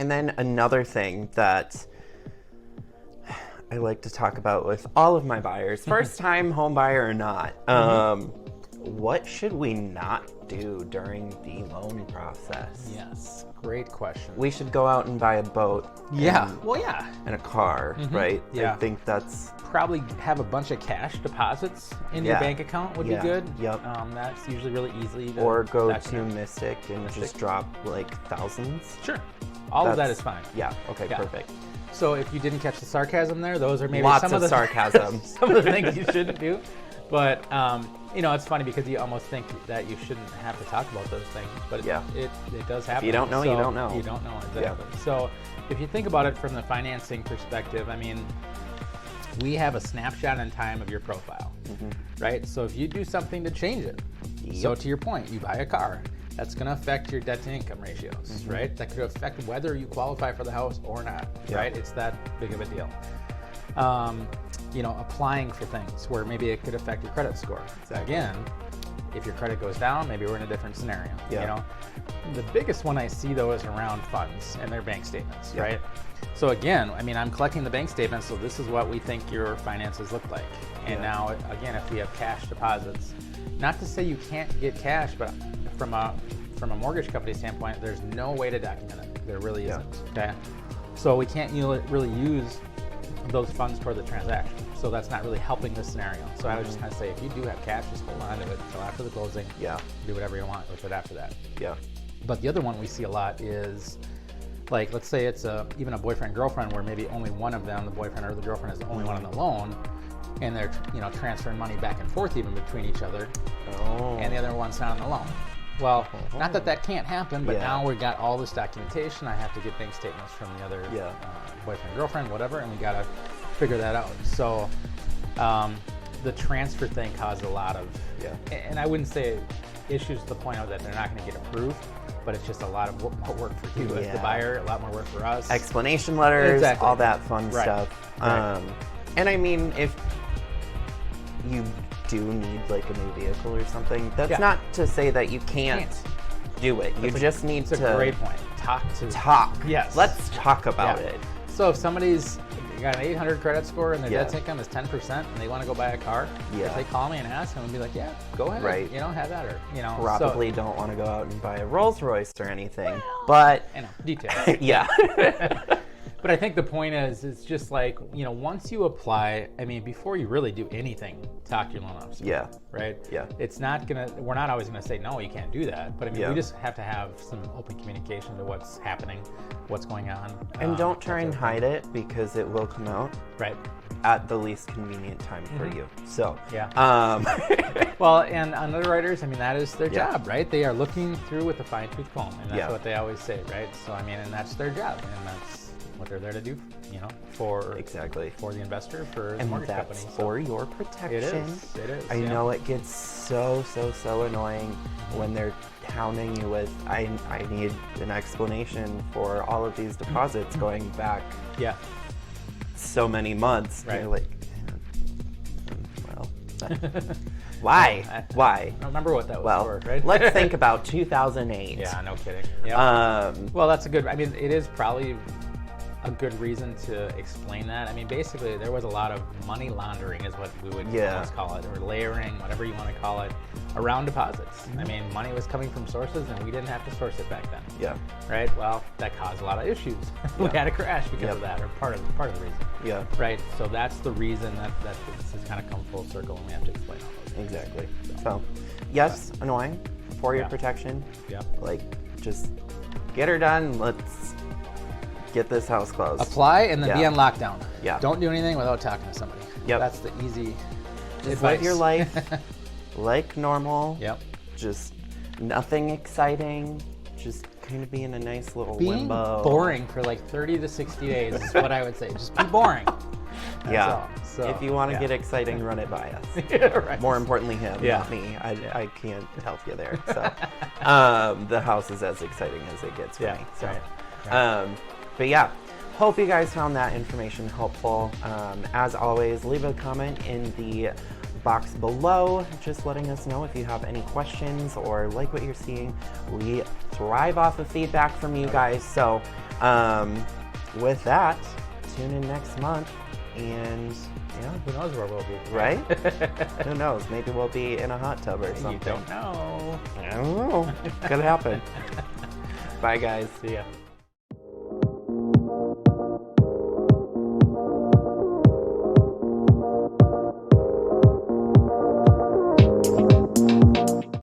And then another thing that I like to talk about with all of my buyers, first time home buyer or not, what should we not do during the loan process? Yes, great question. We should go out and buy a boat. Yeah, and a car, right? Yeah. I think that's probably have a bunch of cash deposits in your bank account would be good. Yep. That's usually really easy. Or go to document. Mystic and just drop like thousands. Sure. All of that is fine. Yeah. Okay. Yeah. Perfect. So if you didn't catch the sarcasm there, those are maybe Lots some of of the sarcasm. some of the things you shouldn't do. But it's funny because you almost think that you shouldn't have to talk about those things, but it does happen. If you don't know, you don't know. You don't know exactly. Yeah. So if you think about it from the financing perspective, I mean, we have a snapshot in time of your profile, right? So if you do something to change it, so to your point, you buy a car, that's going to affect your debt to income ratios, right? That could affect whether you qualify for the house or not, right? It's that big of a deal. Applying for things where maybe it could affect your credit score. Exactly. Again, if your credit goes down, maybe we're in a different scenario. The biggest one I see though is around funds and their bank statements, right? So again, I mean, I'm collecting the bank statements, so this is what we think your finances look like. And now, again, if we have cash deposits, not to say you can't get cash, but from a mortgage company standpoint, there's no way to document it. There really isn't. Okay, so we can't really use those funds toward the transaction. So that's not really helping this scenario. So I would just kind of say, if you do have cash, just hold on to it until after the closing. Yeah. Do whatever you want with it after that. Yeah. But the other one we see a lot is, like, let's say it's even a boyfriend-girlfriend where maybe only one of them, the boyfriend or the girlfriend, is the only one on the loan, and they're transferring money back and forth even between each other, and the other one's not on the loan. Well, not that that can't happen, but now we've got all this documentation. I have to get bank statements from the other boyfriend, girlfriend, whatever, and we got to figure that out. So the transfer thing caused a lot of, and I wouldn't say issues to the point of that they're not going to get approved, but it's just a lot of more work for you as the buyer, a lot more work for us. Explanation letters, all that fun stuff. And I mean, if you do need like a new vehicle or something, that's not to say that you can't do it. You just need to. That's a great point. Talk. Yes. Let's talk about it. So if somebody's got an 800 credit score and their debt to income is 10% and they want to go buy a car, if they call me and ask, I'm gonna be like, yeah, go ahead. Right. Have that, or probably don't want to go out and buy a Rolls Royce or anything, but details. But I think the point is, it's just like, once you apply, I mean, before you really do anything, talk to your loan officer. Right? It's not we're not always gonna say, no, you can't do that. But I mean, we just have to have some open communication to what's happening, what's going on. And don't try and hide it, because it will come out. Right. At the least convenient time for you. So, well, and underwriters, I mean, that is their job, right? They are looking through with a fine-tooth comb, and that's what they always say, right? So, I mean, and that's their job, and that's what they're there to do, for the investor, for the mortgage company. And that's for your protection. It is. I know it gets so annoying when they're hounding you with, I need an explanation for all of these deposits going back so many months. Right. You're like, well, why? Why? I don't remember what that was for, right? Let's think about 2008. Yeah, no kidding. Well, that's it is probably a good reason to explain that. I mean, basically, there was a lot of money laundering, is what we would almost call it, or layering, whatever you want to call it, around deposits. I mean, money was coming from sources, and we didn't have to source it back then. Right. Well, that caused a lot of issues. We had a crash because of that, or part of the reason. Right. So that's the reason that this has kind of come full circle, and we have to explain all those things. Exactly. So, yes, annoying for your protection. Like, just get her done. Let's get this house closed. Apply and then be on lockdown. Don't do anything without talking to somebody. That's the easy Just advice. live your life like normal. Just nothing exciting. Just kind of be in a nice little being limbo. Boring for like 30 to 60 days is what I would say. Just be boring. That's all. So, if you want to get exciting, run it by us. More importantly, him, not me. I can't help you there. So, the house is as exciting as it gets for me. So, but yeah, hope you guys found that information helpful. As always, leave a comment in the box below, just letting us know if you have any questions or like what you're seeing. We thrive off of feedback from you guys. So with that, tune in next month, and yeah, Who knows where we'll be? right? Who knows? Maybe we'll be in a hot tub or something. You don't know. I don't know. Could happen. Bye, guys. See ya.